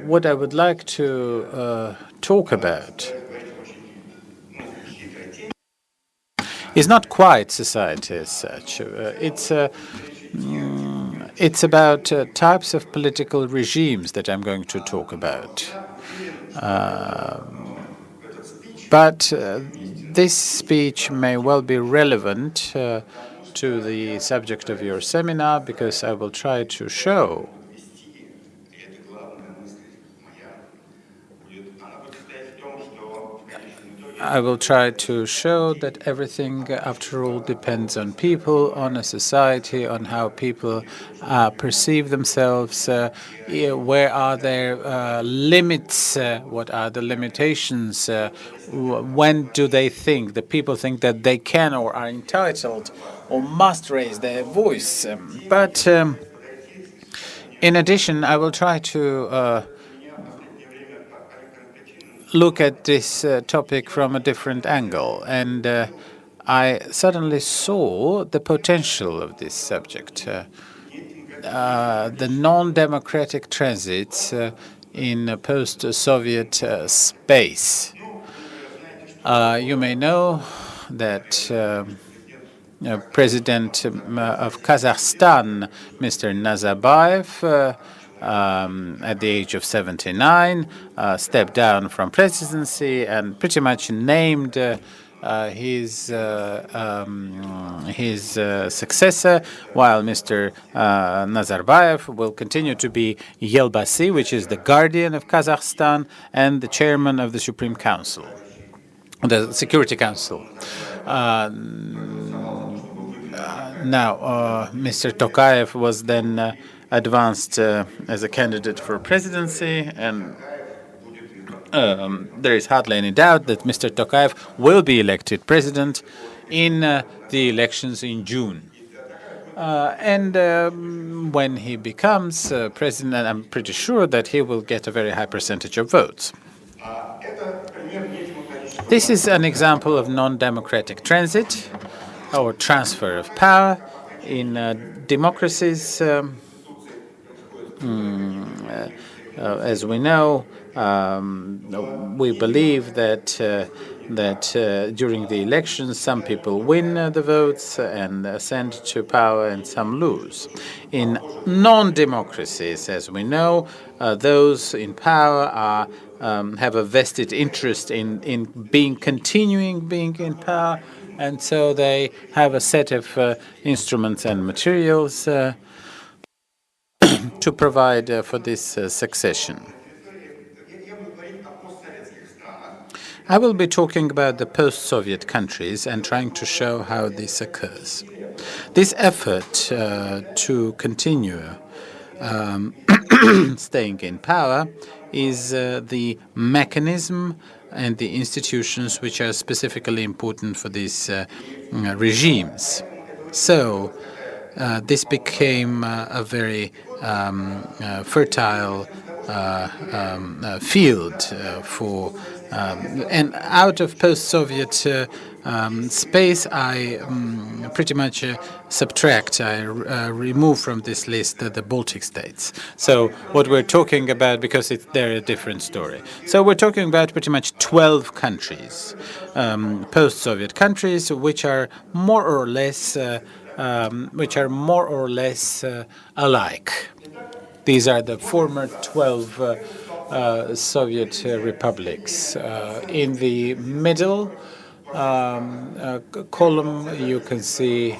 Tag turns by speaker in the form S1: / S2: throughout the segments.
S1: what I would like to talk about is not quite society as such. It's about types of political regimes that I'm going to talk about. But this speech may well be relevant to the subject of your seminar, because I will try to show that everything, after all, depends on people, on a society, on how people perceive themselves, where are their limits, what are the limitations, when do they think, the people think that they can or are entitled or must raise their voice. But in addition, I will try to look at this topic from a different angle, and I suddenly saw the potential of this subject, the non-democratic transits in a post-Soviet space. You may know that President of Kazakhstan, Mr. Nazarbayev, at the age of 79, stepped down from presidency and pretty much named his successor, while Mr. Nazarbayev will continue to be Yelbasi, which is the guardian of Kazakhstan and the chairman of the Supreme Council, the Security Council. Now, Mr. Tokayev was then advanced as a candidate for presidency, and there is hardly any doubt that Mr. Tokayev will be elected president in the elections in June. And when he becomes president, I'm pretty sure that he will get a very high percentage of votes. This is an example of non-democratic transit or transfer of power in democracies. As we know, we believe that during the elections, some people win the votes and ascend to power, and some lose. In non-democracies, as we know, those in power have a vested interest in continuing being in power, and so they have a set of instruments and materials to provide for this succession. I will be talking about the post-Soviet countries and trying to show how this occurs. This effort to continue staying in power is the mechanism and the institutions which are specifically important for these regimes. So this became a very fertile field for, and out of post-Soviet space, I pretty much subtract, I remove from this list the Baltic states. So what we're talking about, because they're a different story. So we're talking about pretty much 12 countries, post-Soviet countries, which are more or less alike. These are the former 12 Soviet republics. In the middle column, you can see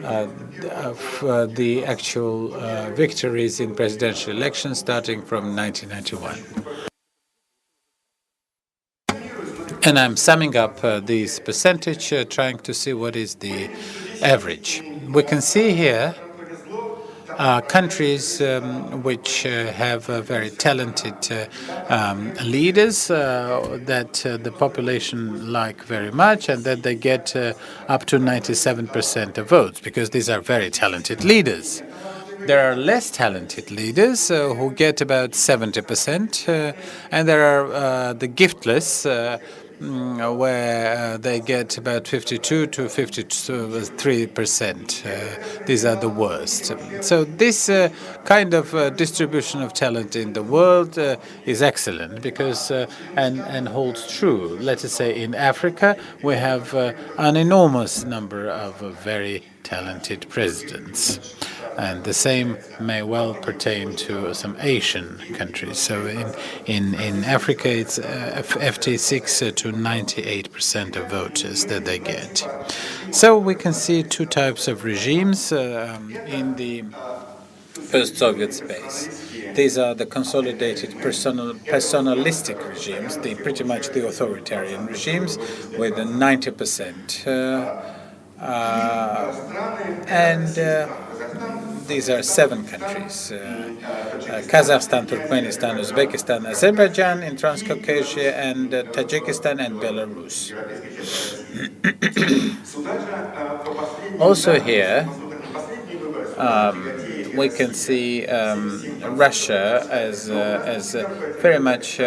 S1: the actual victories in presidential elections starting from 1991. And I'm summing up these percentage, trying to see what is the average. We can see here countries which have very talented leaders that the population like very much, and that they get up to 97% of votes, because these are very talented leaders. There are less talented leaders who get about 70%, and there are the giftless where they get about 52 to 53%. These are the worst. So this kind of distribution of talent in the world is excellent because and holds true. Let us say in Africa we have an enormous number of very talented presidents. And the same may well pertain to some Asian countries. So in Africa, it's 56 to 98% of voters that they get. So we can see two types of regimes in the post-Soviet space. These are the consolidated personalistic regimes, pretty much the authoritarian regimes, with 90%. And these are 7 countries: Kazakhstan, Turkmenistan, Uzbekistan, Azerbaijan in Transcaucasia, and Tajikistan and Belarus. Also here, we can see Russia as very much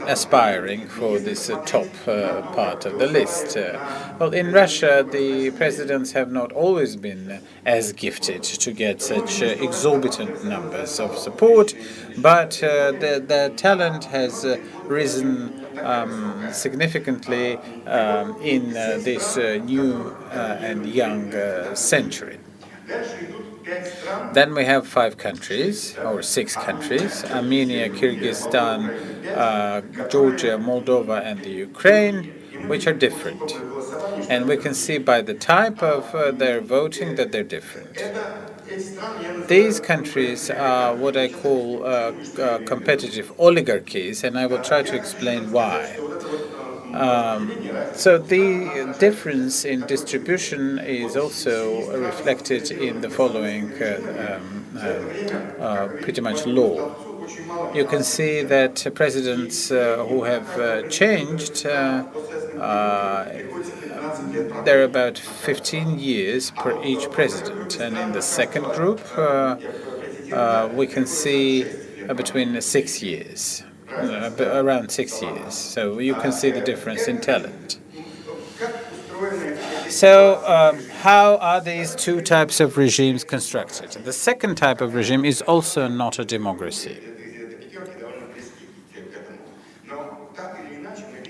S1: aspiring for this top part of the list. Well, in Russia, the presidents have not always been as gifted to get such exorbitant numbers of support, but the talent has risen significantly in this new and young century. Then we have 5 countries, or 6 countries: Armenia, Kyrgyzstan, Georgia, Moldova, and the Ukraine, which are different. And we can see by the type of their voting that they're different. These countries are what I call competitive oligarchies, and I will try to explain why. So the difference in distribution is also reflected in the following pretty much law. You can see that presidents who have changed, there are about 15 years per each president. And in the second group, we can see between 6 years. Around 6 years. So you can see the difference in talent. So how are these two types of regimes constructed? The second type of regime is also not a democracy.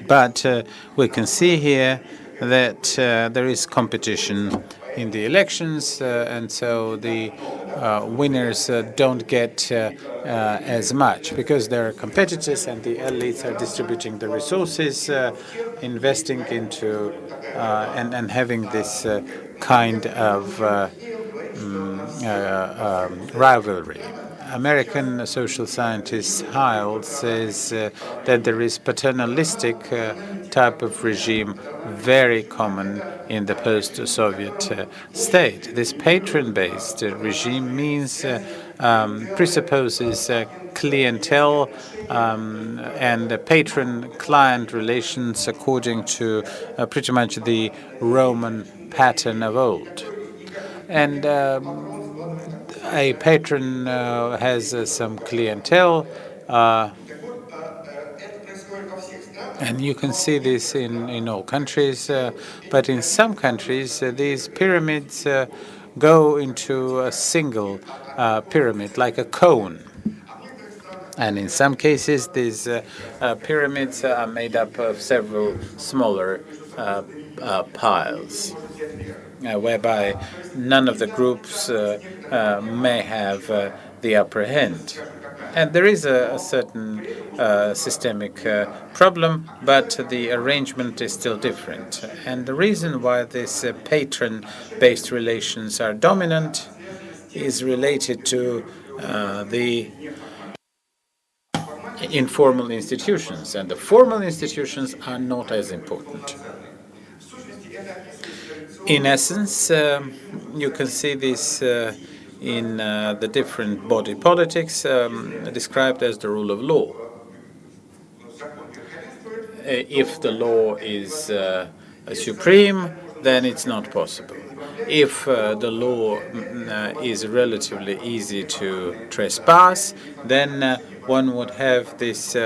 S1: But we can see here that there is competition in the elections, and so the winners don't get as much because there are competitors and the elites are distributing the resources, investing into and having this kind of rivalry. American social scientist Heil says that there is paternalistic type of regime very common in the post-Soviet state. This patron-based regime means presupposes clientele and patron-client relations according to pretty much the Roman pattern of old. And a patron has some clientele, and you can see this in all countries, but in some countries these pyramids go into a single pyramid, like a cone. And in some cases these pyramids are made up of several smaller piles, whereby none of the groups may have the upper hand. And there is a certain systemic problem, but the arrangement is still different. And the reason why these patron-based relations are dominant is related to the informal institutions, and the formal institutions are not as important. In essence, you can see this in the different body politics described as the rule of law. If the law is supreme, then it's not possible. if the law is relatively easy to trespass, then one would have this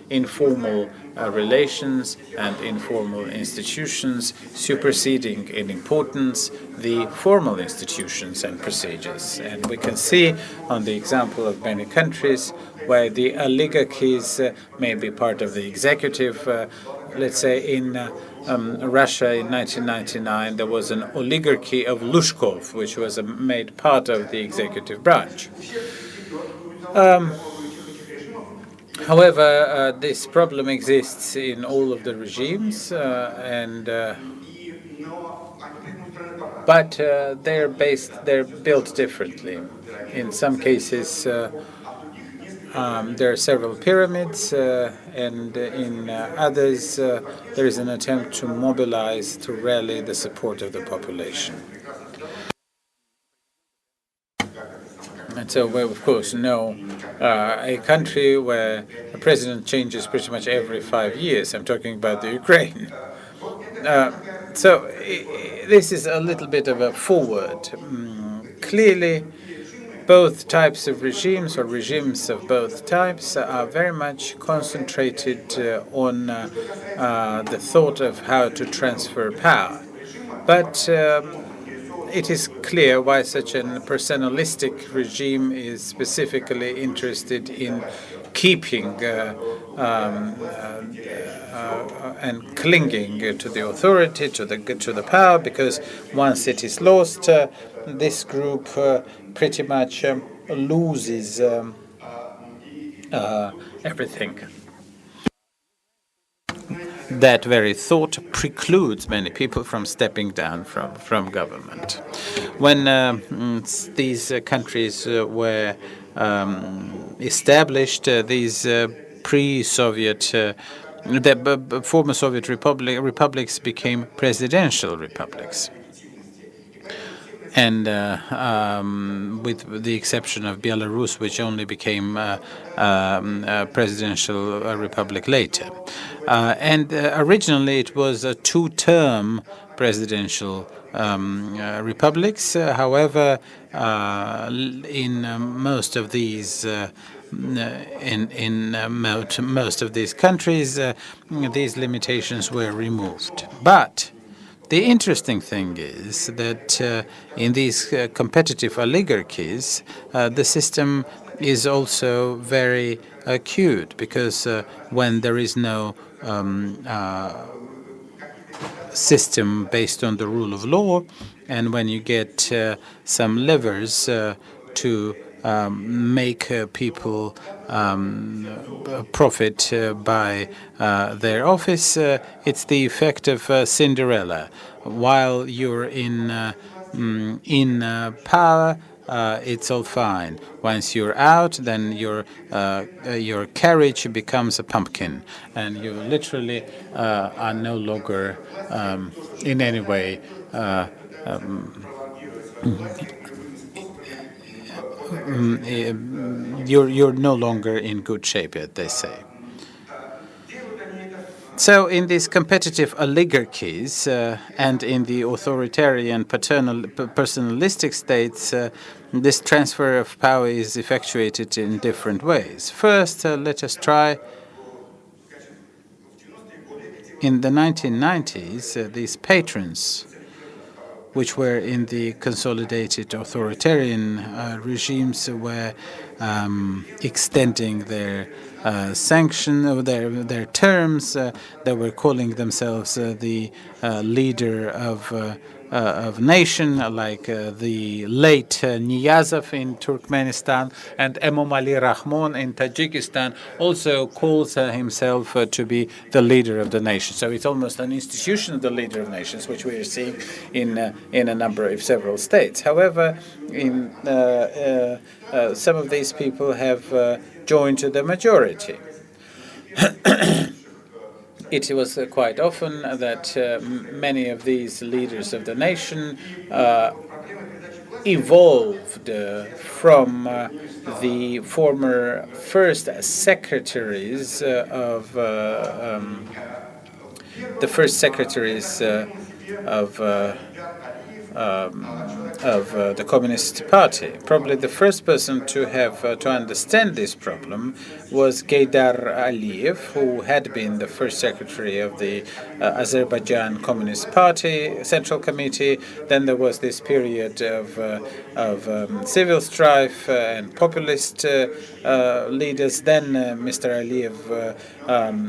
S1: informal relations and informal institutions superseding in importance the formal institutions and procedures. And we can see on the example of many countries where the oligarchies may be part of the executive. Let's say in Russia in 1999, there was an oligarchy of Lushkov, which was made part of the executive branch. However, this problem exists in all of the regimes, but they're built differently. In some cases, there are several pyramids, and in others, there is an attempt to mobilize, to rally the support of the population. And so we, of course, know a country where a president changes pretty much every 5 years. I'm talking about the Ukraine. So this is a little bit of a forward. Clearly, both types of regimes, or regimes of both types, are very much concentrated on the thought of how to transfer power. But it is clear why such a personalistic regime is specifically interested in keeping and clinging to the authority, to the power, because once it is lost, this group pretty much loses everything. That very thought precludes many people from stepping down from government. When these countries were established, these pre-Soviet, the former Soviet republics became presidential republics. And with the exception of Belarus, which only became a presidential republic later. And originally it was a two-term presidential republics. However, in most of these most of these countries, these limitations were removed. But the interesting thing is that in these competitive oligarchies, the system is also very acute, because when there is no system based on the rule of law, and when you get some levers to make people profit by their office, it's the effect of Cinderella. While you're in power, it's all fine. Once you're out, then your carriage becomes a pumpkin, and you literally are no longer in any way you're no longer in good shape, as they say. So in these competitive oligarchies and in the authoritarian personalistic states, this transfer of power is effectuated in different ways. First, let us try. In the 1990s, these patrons, which were in the consolidated authoritarian regimes, were extending their sanction, their terms. They were calling themselves the leader of nation, like the late Niyazov in Turkmenistan, and Emomali Rahmon in Tajikistan also calls himself to be the leader of the nation. So it's almost an institution of the leader of nations, which we are seeing in a number of several states. However, in some of these people have joined to the majority. It was quite often that many of these leaders of the nation evolved from the former first secretaries of the Communist Party. Probably the first person to have to understand this problem was Gaidar Aliyev, who had been the first secretary of the Azerbaijan Communist Party Central Committee. Then there was this period of civil strife and populist leaders. Then Mr. Aliyev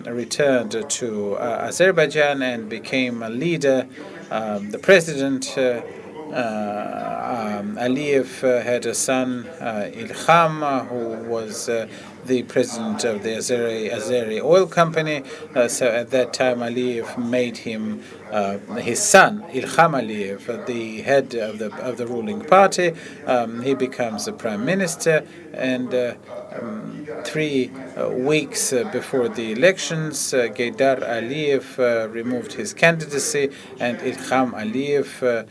S1: returned to Azerbaijan and became a leader. The president, Aliyev, had a son, Ilham, who was the president of the Azeri oil company. So at that time, Aliyev made him his son, Ilham Aliyev, the head of the ruling party. He becomes the prime minister, and 3 weeks before the elections, Gaidar Aliyev removed his candidacy, and Ilham Aliyev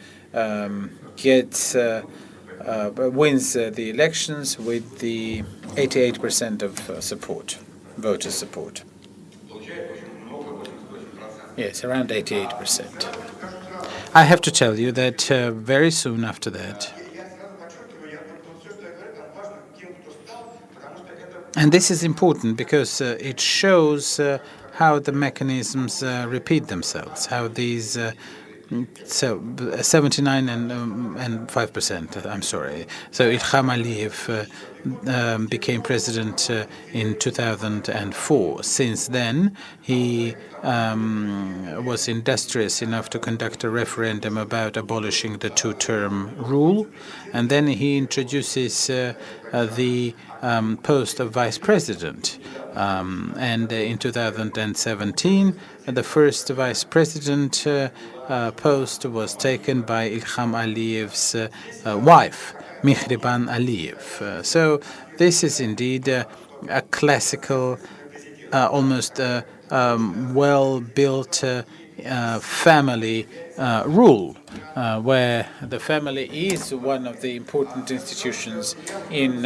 S1: wins the elections with the 88% of support, voter support. Yes, around 88%. I have to tell you that very soon after that, and this is important because it shows how the mechanisms repeat themselves, how these so 79 and 5%. I'm sorry. So Ilham Aliyev became president in 2004. Since then, he was industrious enough to conduct a referendum about abolishing the two-term rule, and then he introduces the post of vice president. And in 2017, the first vice president post was taken by Ilham Aliyev's wife, Mihriban Aliyev. So this is indeed a classical, almost well-built family rule, where the family is one of the important institutions in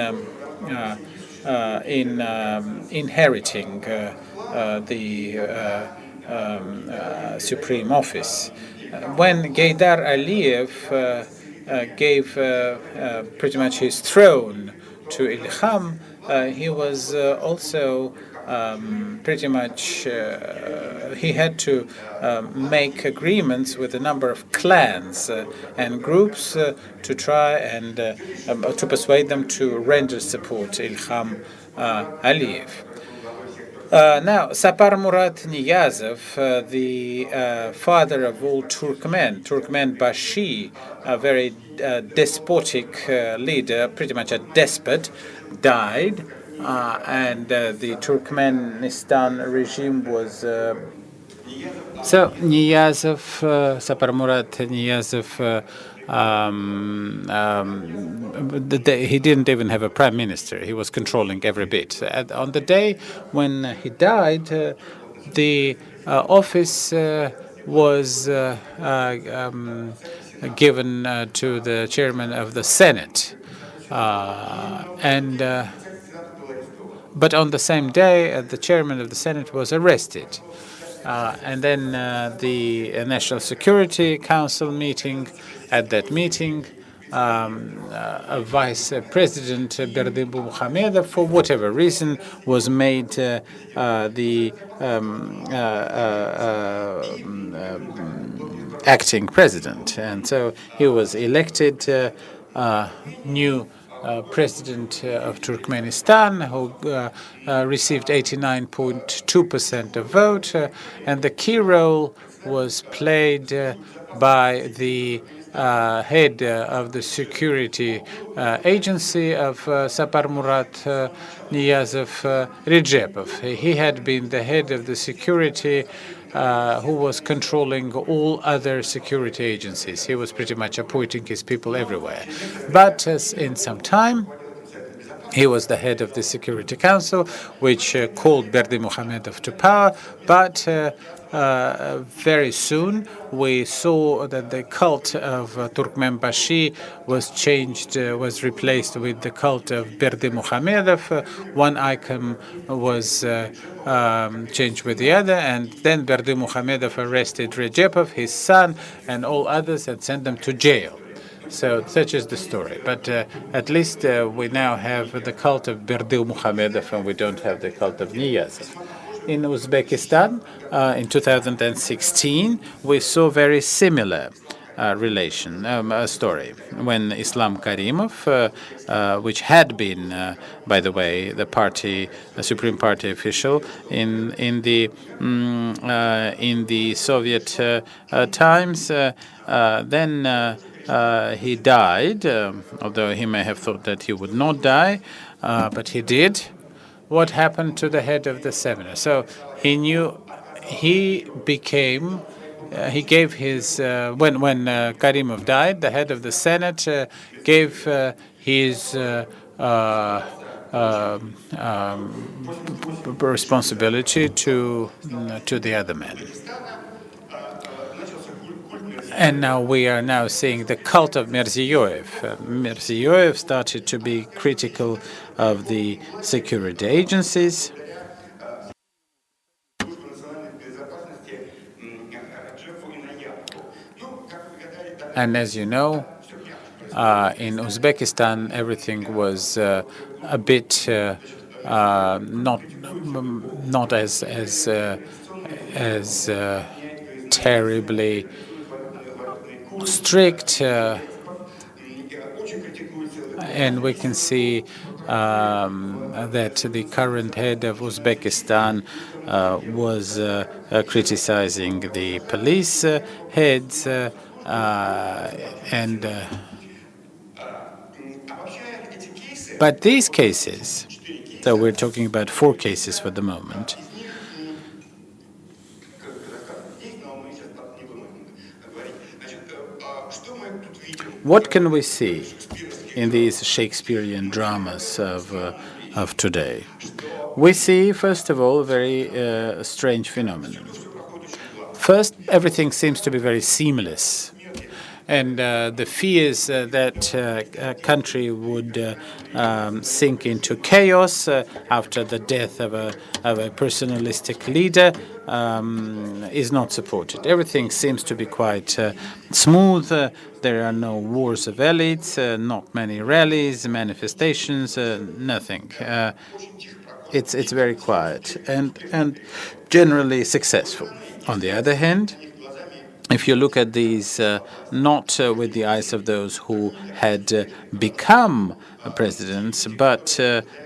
S1: inheriting the supreme office. When Gaidar Aliyev gave pretty much his throne to Ilham, he was also pretty much he had to make agreements with a number of clans and groups to try and to persuade them to render support to Ilham Aliyev. Now, Sapar Murat Niyazov, the father of all Turkmen Bashi, a very despotic leader, pretty much a despot, died, and the Turkmenistan regime was. So Niyazov, Sapar Murat Niyazov, he didn't even have a prime minister. He was controlling every bit. On the day when he died, the office was given to the chairman of the Senate. But on the same day, the chairman of the Senate was arrested. And then the National Security Council meeting. At that meeting, a vice president, Berdimu Muhamedov, for whatever reason, was made the acting president. And so he was elected new president of Turkmenistan, who received 89.2% of vote, and the key role was played by the head of the security agency of Sapar Murat Niyazov, Redzepov. He had been the head of the security who was controlling all other security agencies. He was pretty much appointing his people everywhere. But in some time, He was the head of the Security Council, which called Berdimuhamedov to power, but very soon we saw that the cult of Turkmenbashi was changed, was replaced with the cult of Berdimuhamedov. One icon was changed with the other, and then Berdimuhamedov arrested Recepov, his son, and all others and sent them to jail. So such is the story. But at least we now have the cult of Berdil Muhamedov, and we don't have the cult of Niyazov. In Uzbekistan, in 2016, we saw very similar story when Islam Karimov, which had been, by the way, the Supreme Party official in the Soviet times, then. He died, although he may have thought that he would not die, but he did. What happened to the head of the seminar? So he became, he gave his, when Karimov died, the head of the Senate gave his responsibility to the other men. And now we are now seeing the cult of Mirziyoyev. Mirziyoyev started to be critical of the security agencies. And as you know, in Uzbekistan, everything was a bit not as terribly strict, and we can see that the current head of Uzbekistan was criticizing the police heads but these cases, so we're talking about 4 cases for the moment. What can we see in these Shakespearean dramas of today? We see, first of all, a very strange phenomenon. First, everything seems to be very seamless. And the fears that a country would sink into chaos after the death of a personalistic leader is not supported. Everything seems to be quite smooth. There are no wars of elites, not many rallies, manifestations, nothing. It's very quiet and generally successful. On the other hand, if you look at these not with the eyes of those who had become presidents, but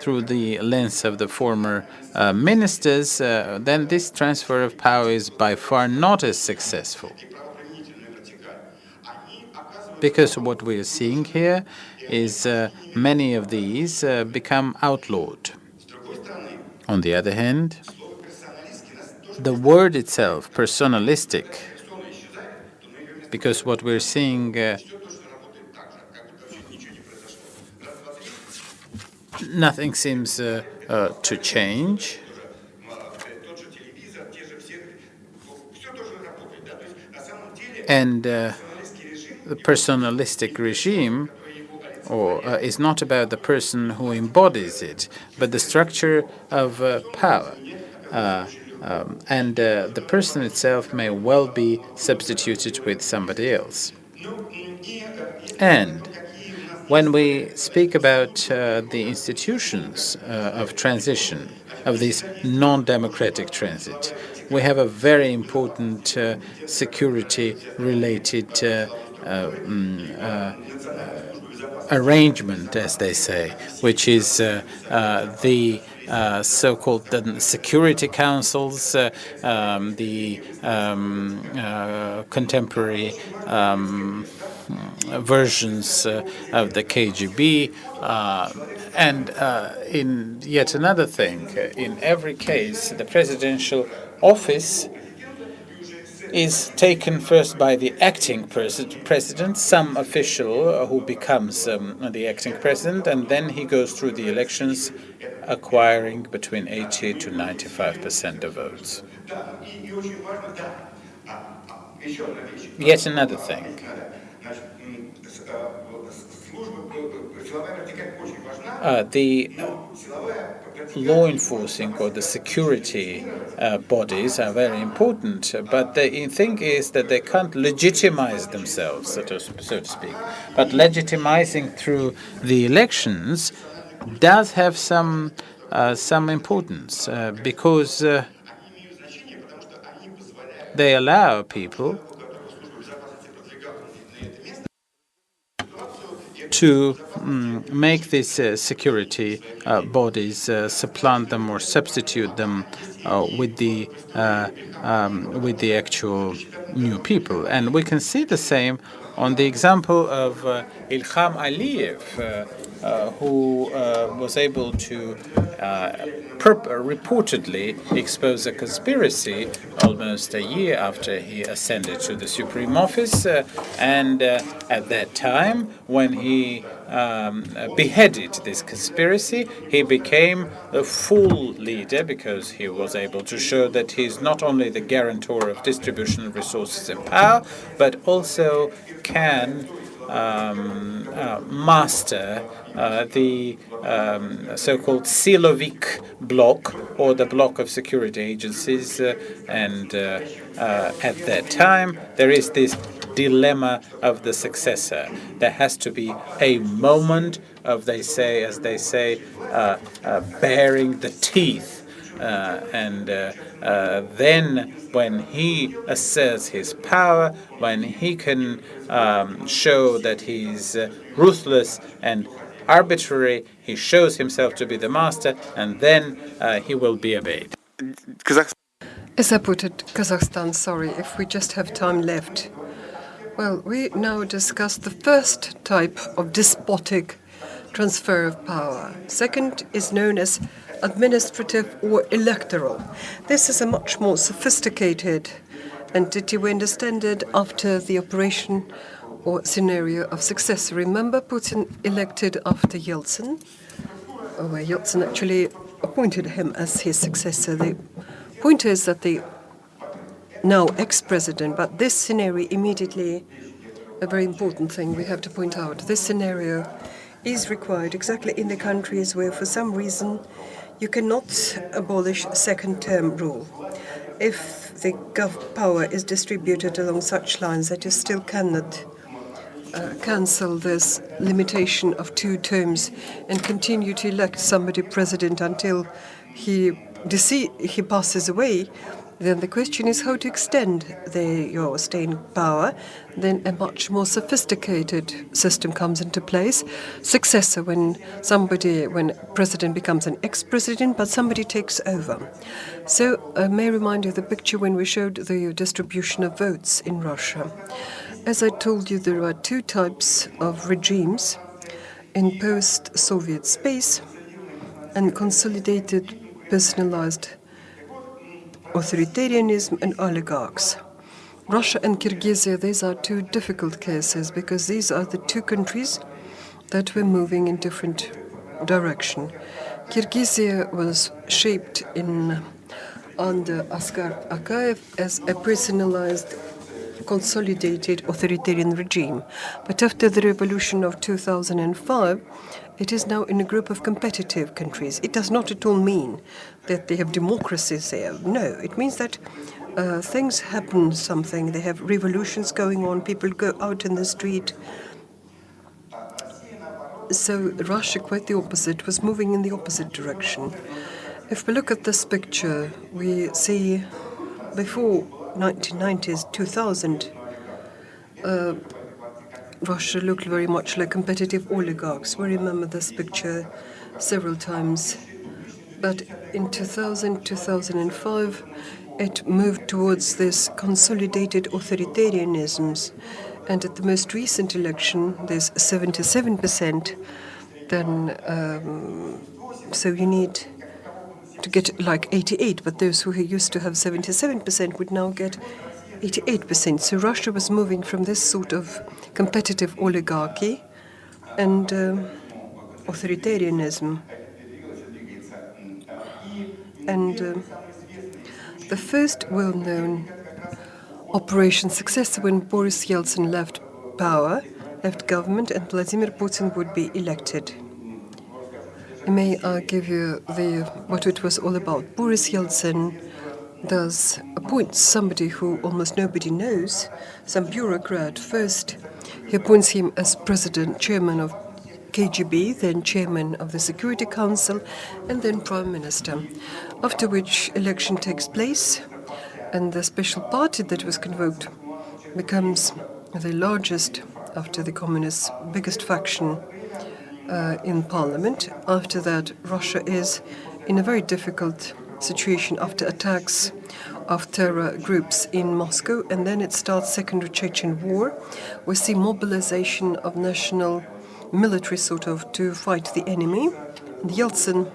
S1: through the lens of the former ministers, then this transfer of power is by far not as successful. Because what we are seeing here is many of these become outlawed. On the other hand, the word itself, personalistic, because what we're seeing, nothing seems to change. And the personalistic regime is not about the person who embodies it, but the structure of power. And the person itself may well be substituted with somebody else. And when we speak about the institutions of transition, of this non-democratic transit, we have a very important security-related arrangement, as they say, which is the so-called security councils, the contemporary versions of the KGB, and in yet another thing, in every case, the presidential office is taken first by the acting president, some official who becomes the acting president, and then he goes through the elections, acquiring between 80 to 95% of votes. Yet another thing. The law enforcing or the security bodies are very important, but the thing is that they can't legitimize themselves, so to speak. But legitimizing through the elections does have some importance because they allow people to make these security bodies supplant them or substitute them with the actual new people. And we can see the same on the example of Ilham Aliyev, who was able to reportedly expose a conspiracy almost a year after he ascended to the Supreme Office. And at that time, when he beheaded this conspiracy, he became a full leader because he was able to show that he's not only the guarantor of distribution of resources and power, but also can master the so-called Silovik bloc, or the bloc of security agencies. And at that time, there is this dilemma of the successor. There has to be a moment of, as they say, baring the teeth. And then when he asserts his power, when he can show that he's ruthless and arbitrary, he shows himself to be the master, and then he will be obeyed.
S2: As I put it, Kazakhstan, sorry, if we just have time left. Well, we now discuss the first type of despotic transfer of power. Second is known as administrative or electoral. This is a much more sophisticated entity. We understand it after the operation or scenario of successor. Remember Putin elected after Yeltsin, where Yeltsin actually appointed him as his successor. The point is that the now ex-president, but this scenario immediately, a very important thing we have to point out, this scenario is required exactly in the countries where for some reason you cannot abolish second-term rule. If the power is distributed along such lines that you still cannot cancel this limitation of 2 terms and continue to elect somebody president until he passes away, then the question is how to extend your staying power. Then a much more sophisticated system comes into place. Successor, when president becomes an ex-president, but somebody takes over. So I may remind you of the picture when we showed the distribution of votes in Russia. As I told you, there are 2 types of regimes in post-Soviet space and consolidated, personalized authoritarianism and oligarchs. Russia and Kyrgyzia, these are 2 difficult cases because these are the 2 countries that were moving in different direction. Kyrgyzia was shaped under Askar Akayev as a personalized, consolidated authoritarian regime. But after the revolution of 2005, it is now in a group of competitive countries. It does not at all mean that they have democracies there. No, it means that things happen, they have revolutions going on, people go out in the street. So Russia, quite the opposite, was moving in the opposite direction. If we look at this picture, we see before 1990s, 2000, Russia looked very much like competitive oligarchs. We remember this picture several times. But in 2000, 2005, it moved towards this consolidated authoritarianisms. And at the most recent election, there's 77%. Then, so you need to get like 88, but those who used to have 77% would now get 88%. So Russia was moving from this sort of competitive oligarchy and authoritarianism. And the first well-known operation success when Boris Yeltsin left power, left government, and Vladimir Putin would be elected. May I give you what it was all about? Boris Yeltsin does appoint somebody who almost nobody knows, some bureaucrat. First, he appoints him as president, chairman of KGB, then chairman of the Security Council, and then prime minister. After which election takes place, and the special party that was convoked becomes the largest, after the communists, biggest faction in parliament. After that, Russia is in a very difficult situation after attacks of terror groups in Moscow, and then it starts Second Chechen War. We see mobilization of national military sort of to fight the enemy. And Yeltsin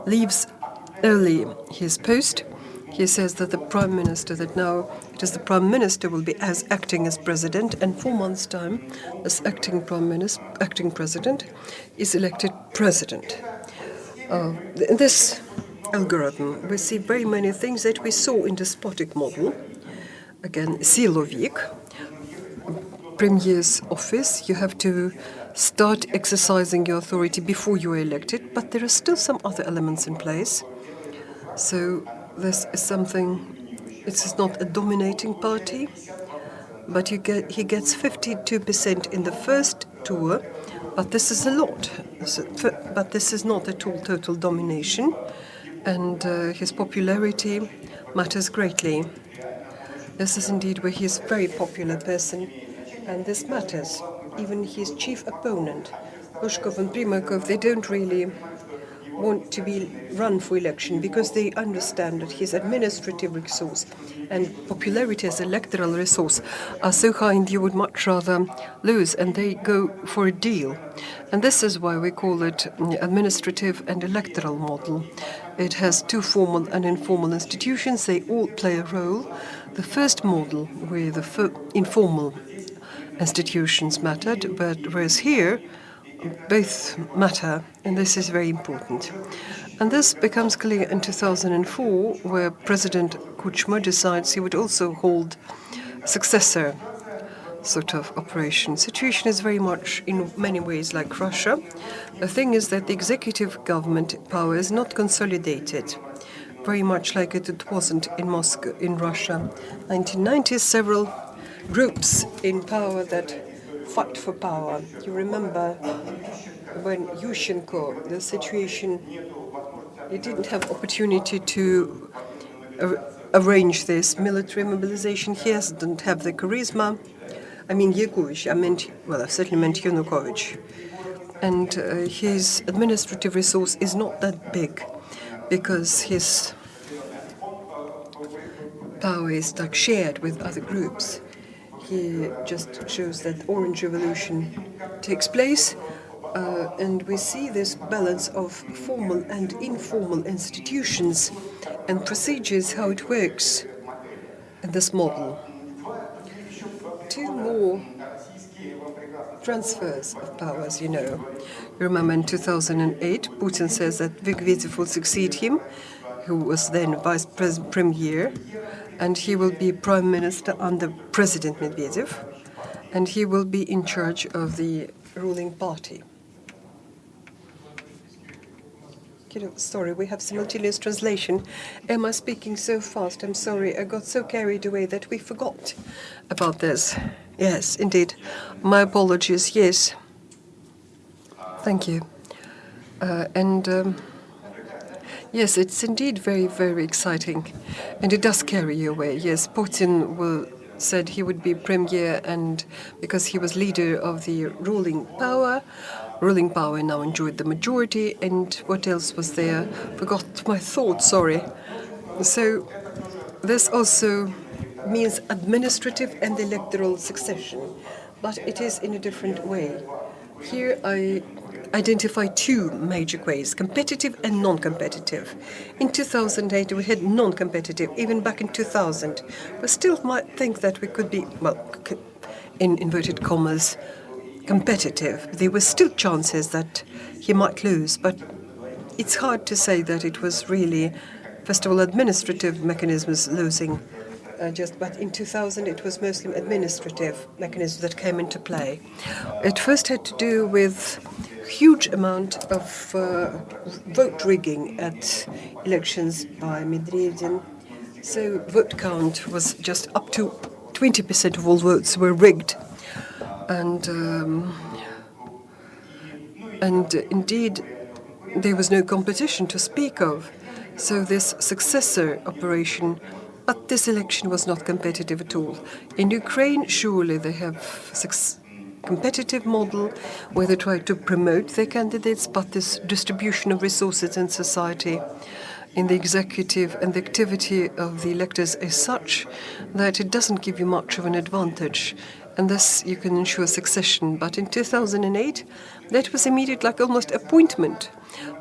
S2: leaves early his post. He says that the prime minister, that now it is the prime minister will be acting as president, and 4 months' time, as acting president, is elected president. In this algorithm, we see very many things that we saw in despotic model. Again, silovik, premier's office, you have to start exercising your authority before you are elected, but there are still some other elements in place. So this is something, it is not a dominating party, but he gets 52% in the first tour, but this is a lot. But this is not at all total domination, and his popularity matters greatly. This is indeed where he is a very popular person, and this matters. Even his chief opponent, Pushkov and Primakov, they don't really want to be run for election because they understand that his administrative resource and popularity as electoral resource are so high and you would much rather lose, and they go for a deal. And this is why we call it administrative and electoral model. It has two formal and informal institutions. They all play a role. The first model, where the informal institutions mattered, but whereas here, both matter, and this is very important. And this becomes clear in 2004, where President Kuchma decides he would also hold successor sort of operation. Situation is very much in many ways like Russia. The thing is that the executive government power is not consolidated, very much like it wasn't in Moscow, in Russia. 1990s, several groups in power that fight for power. You remember when Yushchenko, the situation, he didn't have opportunity to arrange this military mobilization. He doesn't have the charisma. I mean, I certainly meant Yanukovych. And his administrative resource is not that big because his power is like shared with other groups. He just shows that Orange Revolution takes place, and we see this balance of formal and informal institutions and procedures, how it works in this model. Two more transfers of powers, you know. You remember in 2008, Putin says that Medvedev will succeed him, who was then vice premier, and he will be prime minister under President Medvedev, and he will be in charge of the ruling party. Sorry, we have simultaneous translation. Am I speaking so fast? I'm sorry, I got so carried away that we forgot about this. Yes, indeed. My apologies, yes. Thank you. Yes, it's indeed very, very exciting. And it does carry you away. Yes, Putin said he would be premier, and because he was leader of the ruling power now enjoyed the majority. And what else was there? Forgot my thought, sorry. So this also means administrative and electoral succession, but it is in a different way. Here I identify two major ways, competitive and non-competitive. In 2008, we had non-competitive, even back in 2000. We still might think that we could be, well, in inverted commas, competitive. There were still chances that he might lose, but it's hard to say that it was really, first of all, administrative mechanisms losing. But in 2000, it was mostly administrative mechanisms that came into play. It first had to do with huge amount of vote rigging at elections by Medvedin. So vote count was just up to 20% of all votes were rigged, and indeed there was no competition to speak of. So this successor operation. But this election was not competitive at all. In Ukraine, surely they have a competitive model where they try to promote their candidates, but this distribution of resources in society, in the executive and the activity of the electors is such that it doesn't give you much of an advantage. And thus you can ensure succession. But in 2008, that was immediate, like almost appointment.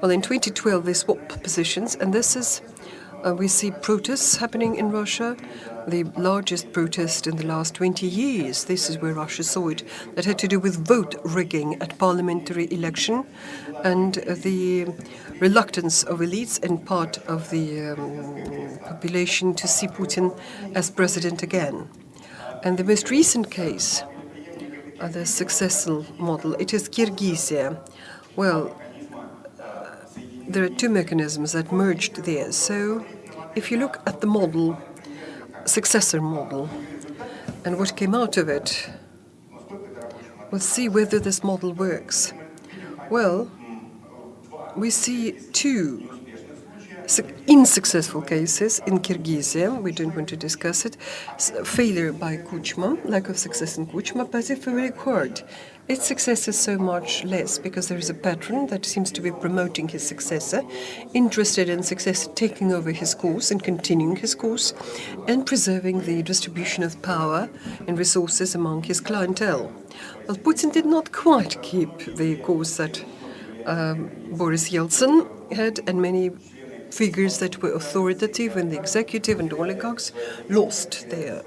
S2: Well, in 2012, they swapped positions, and this is we see protests happening in Russia, the largest protest in the last 20 years. This is where Russia saw it. That had to do with vote rigging at parliamentary election and the reluctance of elites and part of the population to see Putin as president again. And the most recent case, the successful model, it is Kyrgyzia. Well, there are two mechanisms that merged there. So if you look at the model, successor model, and what came out of it, we'll see whether this model works. Well, we see two unsuccessful cases in Kyrgyzia. We don't want to discuss it. Failure by Kuchma, lack of success in Kuchma, but if we record, its success is so much less because there is a patron that seems to be promoting his successor, interested in successor taking over his course and continuing his course, and preserving the distribution of power and resources among his clientele. Well, Putin did not quite keep the course that Boris Yeltsin had, and many figures that were authoritative in the executive and oligarchs lost their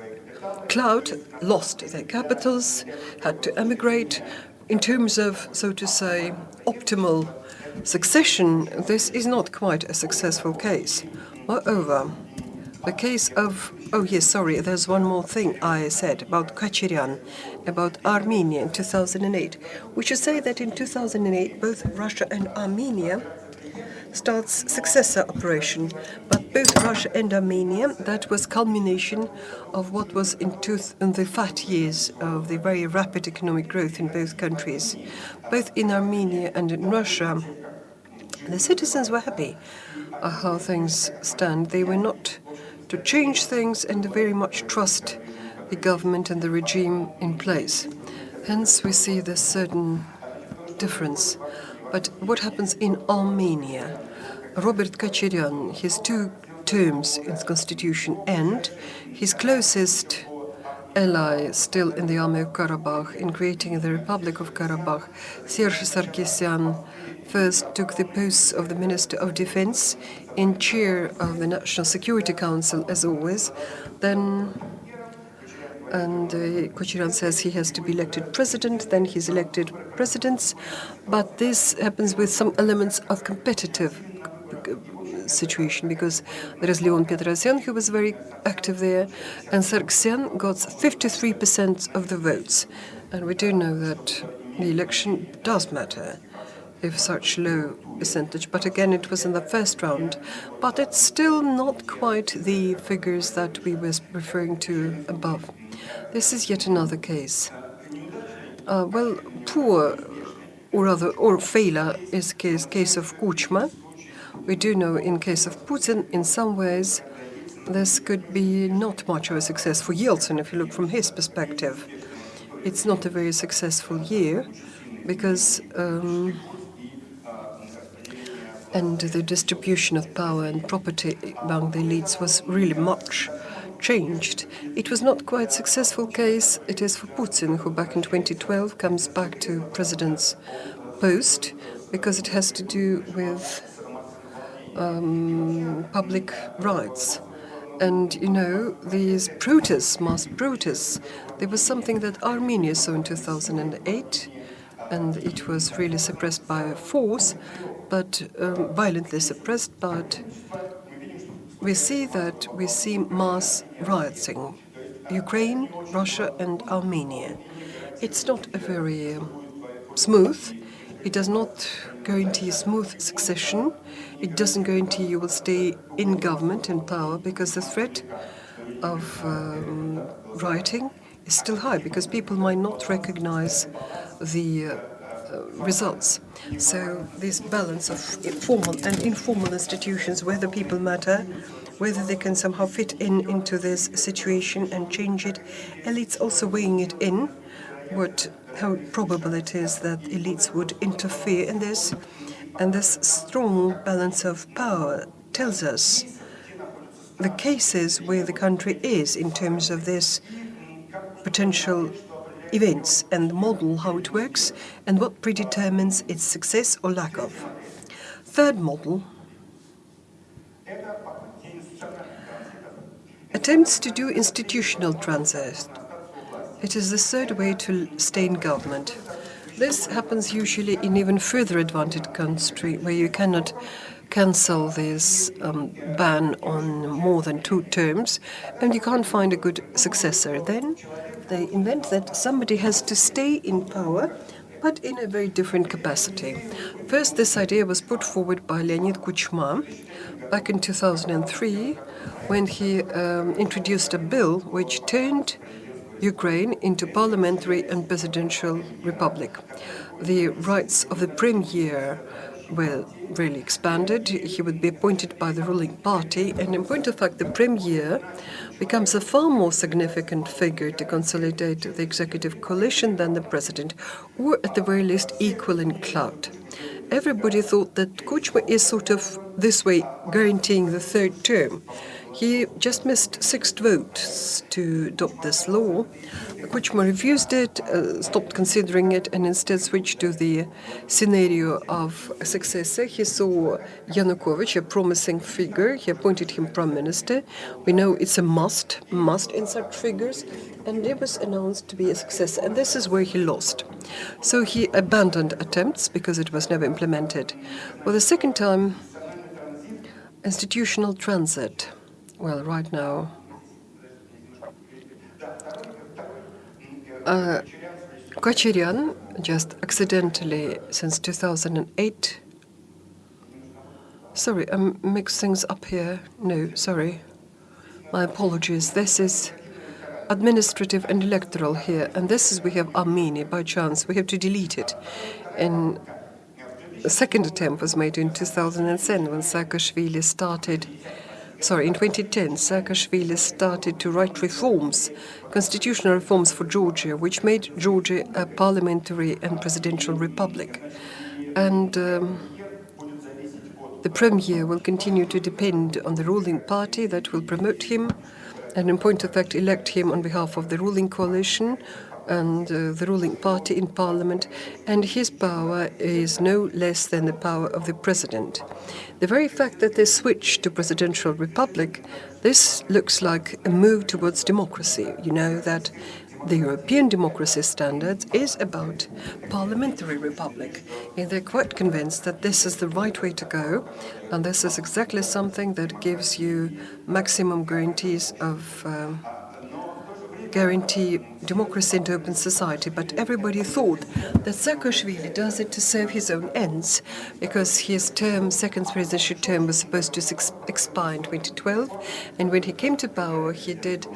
S2: clout, lost their capitals, had to emigrate. In terms of, so to say, optimal succession, this is not quite a successful case. Moreover, the case of, there's one more thing I said about Kachiryan, about Armenia in 2008. We should say that in 2008, both Russia and Armenia starts successor operation, but both Russia and Armenia, that was culmination of what was in the fat years of the very rapid economic growth in both countries. Both in Armenia and in Russia, the citizens were happy how things stand. They were not to change things and to very much trust the government and the regime in place. Hence we see this certain difference. But what happens in Armenia? Robert Kachiryan, his 2 terms in the constitution end, his closest ally still in the army of Karabakh in creating the Republic of Karabakh, Serge Sarkisyan, first took the posts of the Minister of Defense in chair of the National Security Council, as always. And Kachiryan says he has to be elected president, then he's elected presidents. But this happens with some elements of competitive situation, because there is Leon Petrosyan, who was very active there, and Sargsyan got 53% of the votes. And we do know that the election does matter if such low percentage. But again, it was in the first round. But it's still not quite the figures that we were referring to above. This is yet another case. Poor or failure is case of Kuchma. We do know in case of Putin, in some ways, this could be not much of a success for Yeltsin, if you look from his perspective. It's not a very successful year because and the distribution of power and property among the elites was really much changed. It was not quite a successful case. It is for Putin, who back in 2012 comes back to president's post, because it has to do with public rights. And, you know, these protests, mass protests, there was something that Armenia saw in 2008, and it was really suppressed by force, but violently suppressed, but we see mass rioting. Ukraine, Russia, and Armenia. It's not a very smooth. It does not guarantee smooth succession. It doesn't guarantee you will stay in government and power, because the threat of rioting is still high, because people might not recognize the results. So this balance of formal and informal institutions, whether people matter, whether they can somehow fit into this situation and change it, elites also weighing it in, how probable it is that elites would interfere in this. And this strong balance of power tells us the cases where the country is in terms of this potential events and the model, how it works, and what predetermines its success or lack of. Third model, attempts to do institutional transit. It is the third way to stay in government. This happens usually in even further advantaged country, where you cannot cancel this ban on more than 2 terms, and you can't find a good successor. Then they invent that somebody has to stay in power, but in a very different capacity. First, this idea was put forward by Leonid Kuchma back in 2003, when he introduced a bill which turned Ukraine into parliamentary and presidential republic. The rights of the premier were really expanded. He would be appointed by the ruling party, and in point of fact, the premier becomes a far more significant figure to consolidate the executive coalition than the president, or at the very least equal in clout. Everybody thought that Kuchma is sort of this way guaranteeing the 3rd term. He just missed 6 votes to adopt this law. Kuchma refused it, stopped considering it, and instead switched to the scenario of a successor. He saw Yanukovych, a promising figure. He appointed him prime minister. We know it's a must in such figures. And it was announced to be a successor. And this is where he lost. So he abandoned attempts because it was never implemented. For the second time, institutional transit. Well, right now, Kachiryan, just accidentally since 2008. Sorry, I mixed things up here. No, sorry. My apologies. This is administrative and electoral here, and this is, we have Armenia by chance. We have to delete it. And the second attempt was made in 2010 when Saakashvili started. In 2010, Saakashvili started to write reforms, constitutional reforms for Georgia, which made Georgia a parliamentary and presidential republic. And the premier will continue to depend on the ruling party that will promote him, and in point of fact elect him on behalf of the ruling coalition and the ruling party in parliament, and his power is no less than the power of the president. The very fact that they switched to presidential republic, this looks like a move towards democracy. You know that the European democracy standards is about parliamentary republic, and they're quite convinced that this is the right way to go, and this is exactly something that gives you maximum guarantees of guarantee democracy and open society. But everybody thought that Saakashvili does it to serve his own ends, because his second presidential term was supposed to expire in 2012, and when he came to power, he did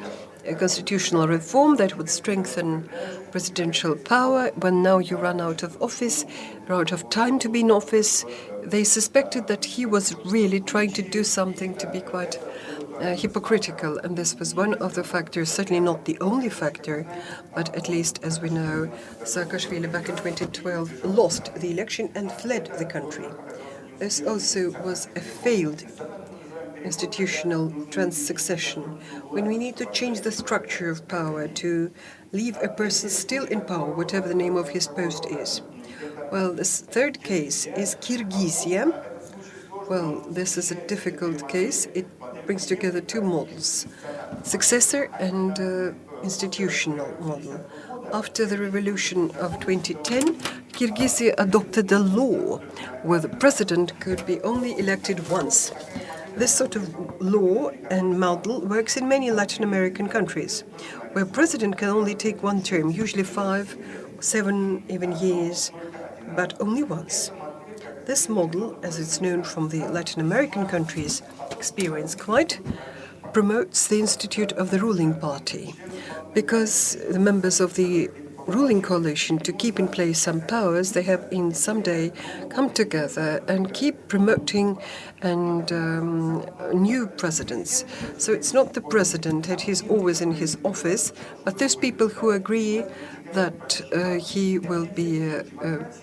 S2: a constitutional reform that would strengthen presidential power. When now you run out of office, or out of time to be in office, they suspected that he was really trying to do something to be quite hypocritical, and this was one of the factors, certainly not the only factor, but at least, as we know, Saakashvili back in 2012 lost the election and fled the country. This also was a failed institutional succession. When we need to change the structure of power to leave a person still in power, whatever the name of his post is. Well, this third case is Kyrgyzia. Well, this is a difficult case. It brings together two models, successor and institutional model. After the revolution of 2010, Kyrgyzia adopted a law where the president could be only elected once. This sort of law and model works in many Latin American countries, where president can only take one term, usually 5, 7, even years, but only once. This model, as it's known from the Latin American countries' experience quite, promotes the institute of the ruling party, because the members of the ruling coalition, to keep in place some powers, they have in someday come together and keep promoting and new presidents. So it's not the president that he's always in his office, but those people who agree that he will be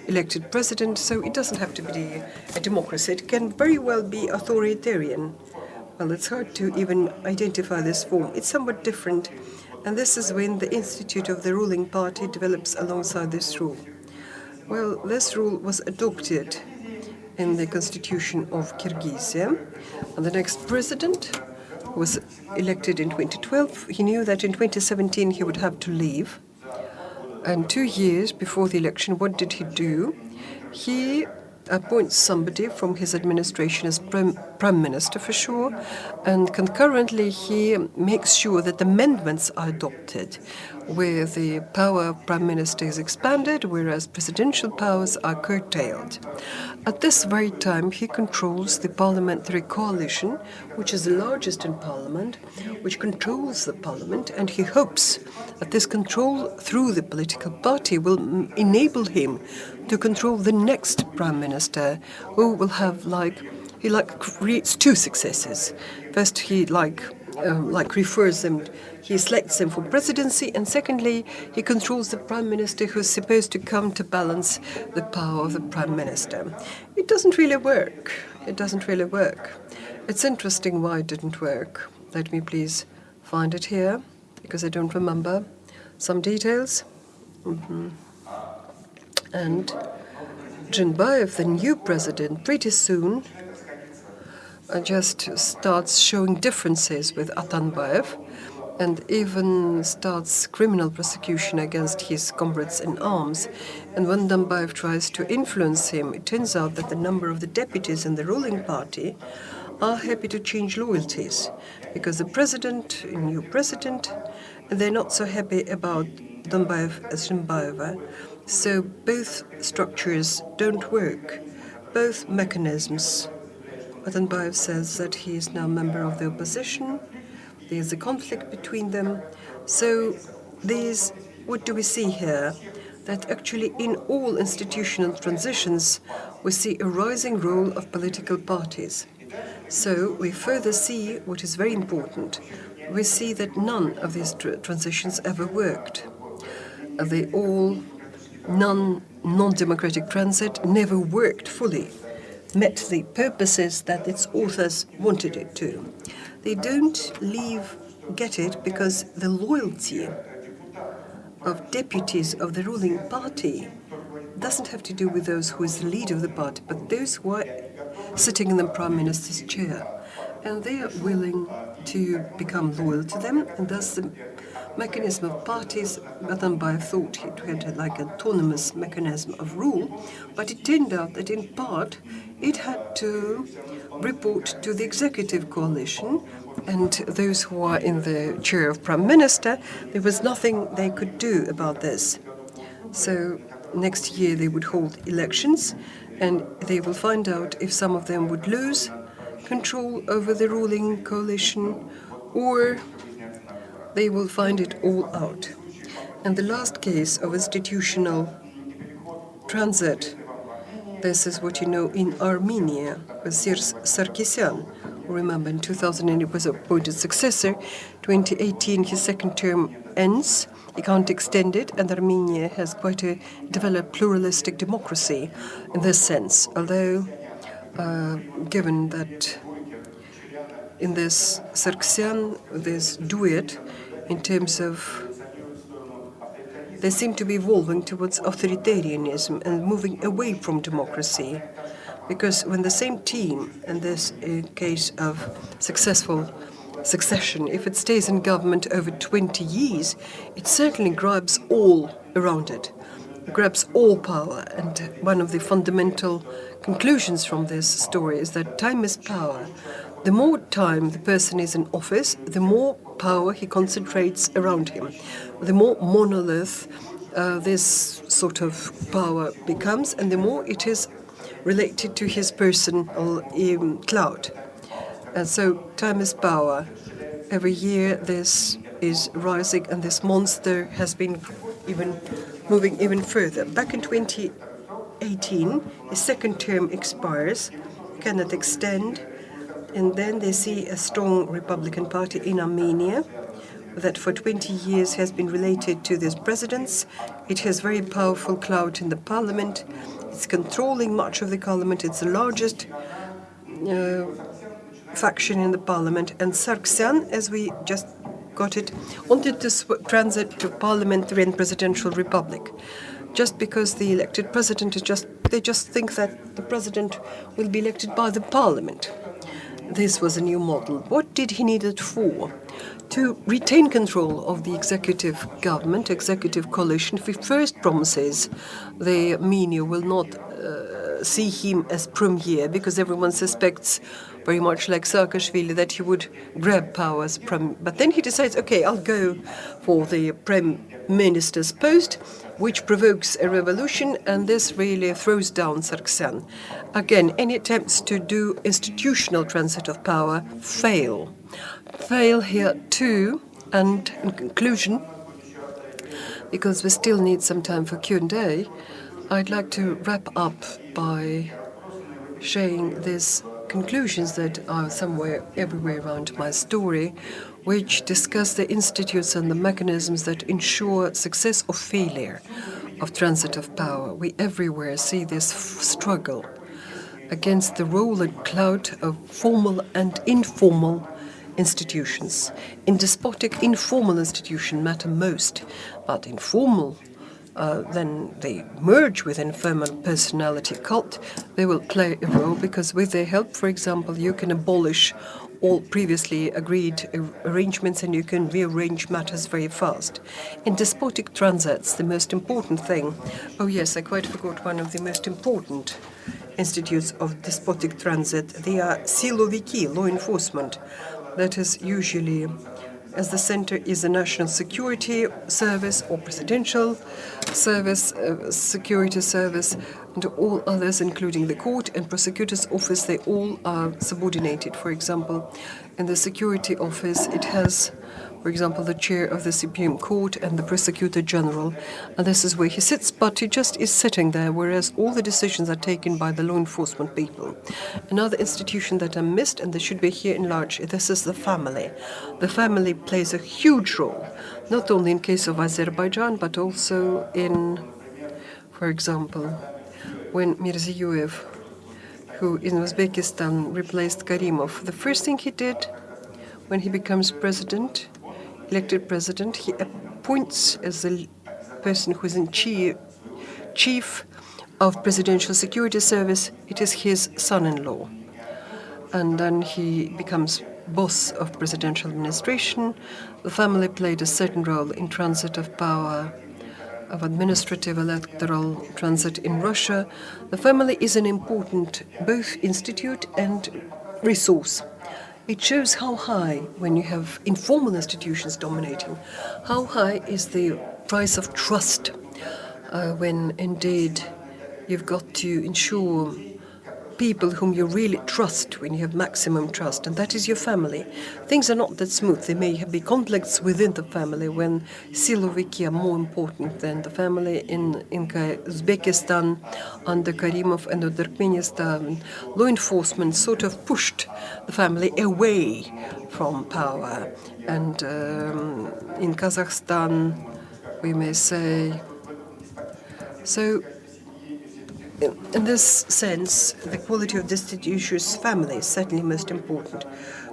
S2: elected president. So it doesn't have to be a democracy. It can very well be authoritarian. Well, it's hard to even identify this form. It's somewhat different. And this is when the institute of the ruling party develops alongside this rule. Well, this rule was adopted in the constitution of Kyrgyzia. And the next president was elected in 2012. He knew that in 2017 he would have to leave. And 2 years before the election, what did he do? He appoints somebody from his administration as prime minister for sure, and concurrently he makes sure that amendments are adopted where the power of prime minister is expanded, whereas presidential powers are curtailed. At this very time, he controls the parliamentary coalition, which is the largest in parliament, which controls the parliament, and he hopes that this control through the political party will enable him to control the next prime minister, who will have he creates two successors. First, he refers them, he selects them for presidency, and secondly, he controls the prime minister who's supposed to come to balance the power of the prime minister. It doesn't really work. It doesn't really work. It's interesting why it didn't work. Let me please find it here, because I don't remember some details. And Jindbayev, the new president, pretty soon just starts showing differences with Atanbayev and even starts criminal prosecution against his comrades in arms. And when Atanbayev tries to influence him, it turns out that the number of the deputies in the ruling party are happy to change loyalties, because the president, a new president, they're not so happy about Atanbayev as Jindbayeva. So both structures don't work, both mechanisms. Atanbayev says that he is now a member of the opposition. There's a conflict between them. So what do we see here? That actually in all institutional transitions, we see a rising role of political parties. So we further see what is very important. We see that none of these transitions ever worked. They all non-democratic transit never worked fully, met the purposes that its authors wanted it to. They don't get it because the loyalty of deputies of the ruling party doesn't have to do with those who is the leader of the party, but those who are sitting in the prime minister's chair. And they are willing to become loyal to them, and thus the mechanism of parties, Atanbayev thought it had like an autonomous mechanism of rule, but it turned out that in part it had to report to the executive coalition, and those who are in the chair of prime minister, there was nothing they could do about this. So next year they would hold elections, and they will find out if some of them would lose control over the ruling coalition, or they will find it all out. And the last case of institutional transit, this is what you know in Armenia, with Sarkisyan. Remember, in 2000 he was appointed successor. 2018 his second term ends. He can't extend it, and Armenia has quite a developed pluralistic democracy in this sense. Although, given that in this Sarkisyan, this duet, in terms of they seem to be evolving towards authoritarianism and moving away from democracy. Because when the same team, in this case of successful succession, if it stays in government over 20 years, it certainly grabs all around it. It grabs all power. And one of the fundamental conclusions from this story is that time is power. The more time the person is in office, the more power he concentrates around him. The more monolith this sort of power becomes, and the more it is related to his personal clout. And so time is power. Every year this is rising, and this monster has been moving even further. Back in 2018, his second term expires, cannot extend, and then they see a strong Republican Party in Armenia that for 20 years has been related to these presidents. It has very powerful clout in the parliament. It's controlling much of the parliament. It's the largest faction in the parliament. And Sargsyan, as we just got it, wanted to transit to parliamentary and presidential republic. Just because the elected president is they just think that the president will be elected by the parliament. This was a new model. What did he need it for? To retain control of the executive government, executive coalition. If he first promises the Armenia will not see him as premier, because everyone suspects, very much like Saakashvili, that he would grab power as but then he decides, okay, I'll go for the prime minister's post, which provokes a revolution, and this really throws down Sargsyan. Again, any attempts to do institutional transit of power fail. Fail here too, and in conclusion, because we still need some time for Q&A, I'd like to wrap up by sharing these conclusions that are somewhere everywhere around my story, which discuss the institutes and the mechanisms that ensure success or failure of transit of power. We everywhere see this struggle against the role and clout of formal and informal institutions. In despotic, informal institutions matter most, but informal, then they merge with informal personality cult. They will play a role because with their help, for example, you can abolish all previously agreed arrangements and you can rearrange matters very fast. In despotic transits, the most important thing, oh yes, I quite forgot one of the most important institutes of despotic transit, they are siloviki, law enforcement. That is usually, as the center is the National Security Service or Presidential Service, Security Service, and all others, including the court and prosecutor's office, they all are subordinated. For example, in the security office, it has, for example, the chair of the Supreme Court and the prosecutor general, and this is where he sits, but he just is sitting there, whereas all the decisions are taken by the law enforcement people. Another institution that I missed, and they should be here in large, this is the family. The family plays a huge role, not only in case of Azerbaijan, but also in, for example, when Mirziyoyev, who in Uzbekistan replaced Karimov, the first thing he did when he becomes president, elected president, he appoints as the person who is in chief of Presidential Security Service, it is his son-in-law. And then he becomes boss of presidential administration. The family played a certain role in transit of power, of administrative electoral transit in Russia. The family is an important both institute and resource. It shows how high, when you have informal institutions dominating, how high is the price of trust when indeed you've got to ensure people whom you really trust, when you have maximum trust, and that is your family. Things are not that smooth. There may be conflicts within the family when siloviki are more important than the family. In Uzbekistan, under Karimov and under Turkmenistan, law enforcement sort of pushed the family away from power. And in Kazakhstan, we may say, so in this sense, the quality of the institution's family is certainly most important.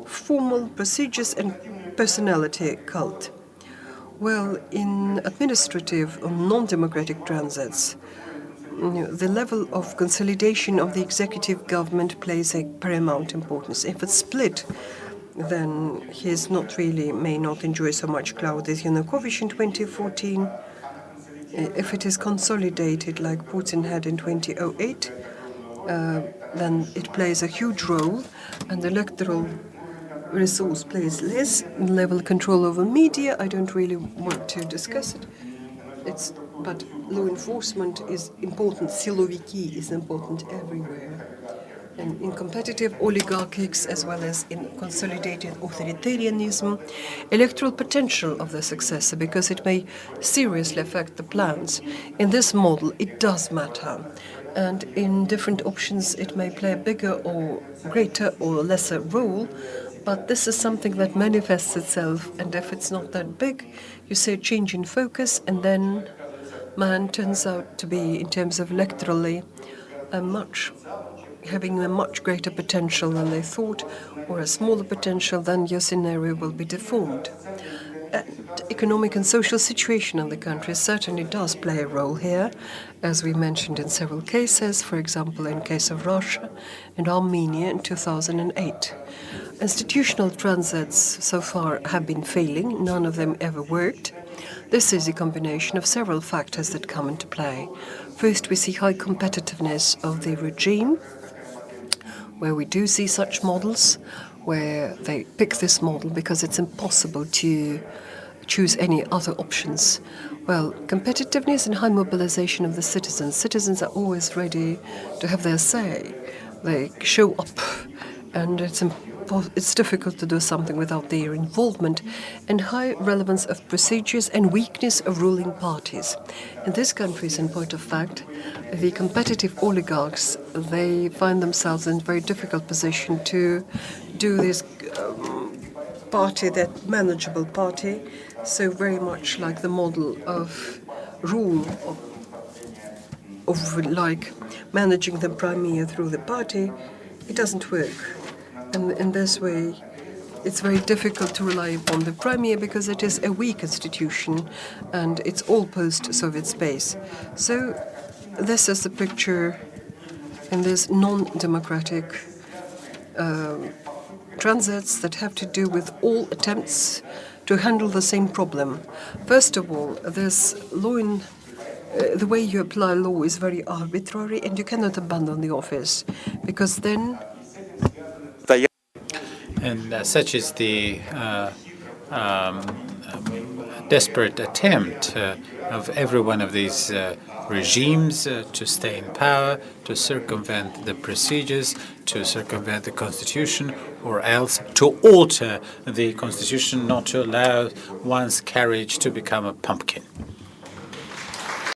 S2: Formal procedures and personality cult. Well, in administrative or non-democratic transits, the level of consolidation of the executive government plays a paramount importance. If it's split, then may not enjoy so much clout as Yanukovych in 2014. If it is consolidated like Putin had in 2008, then it plays a huge role, and the electoral resource plays less. Level control over media, I don't really want to discuss it. But law enforcement is important. Siloviki is important everywhere. And in competitive oligarchies as well as in consolidated authoritarianism, electoral potential of the successor, because it may seriously affect the plans. In this model, it does matter. And in different options, it may play a bigger or greater or lesser role. But this is something that manifests itself, and if it's not that big, you see a change in focus, and then man turns out to be, in terms of electorally, having a much greater potential than they thought, or a smaller potential, then your scenario will be deformed. And economic and social situation in the country certainly does play a role here, as we mentioned in several cases, for example, in case of Russia and Armenia in 2008. Institutional transits so far have been failing, none of them ever worked. This is a combination of several factors that come into play. First, we see high competitiveness of the regime, where we do see such models, where they pick this model because it's impossible to choose any other options. Well, competitiveness and high mobilization of the citizens. Citizens are always ready to have their say. They show up, and it's difficult to do something without their involvement, and high relevance of procedures and weakness of ruling parties. In this country, in point of fact, the competitive oligarchs, they find themselves in a very difficult position to do this party, that manageable party, so very much like the model of rule of like managing the Crimea through the party. It doesn't work. And in this way, it's very difficult to rely upon the Crimea because it is a weak institution and it's all post-Soviet space. So this is the picture in these non-democratic transits that have to do with all attempts to handle the same problem. First of all, this law the way you apply law is very arbitrary, and you cannot abandon the office because then.
S1: And such is the desperate attempt of every one of these regimes to stay in power, to circumvent the procedures, to circumvent the constitution, or else to alter the constitution, not to allow one's carriage to become a pumpkin.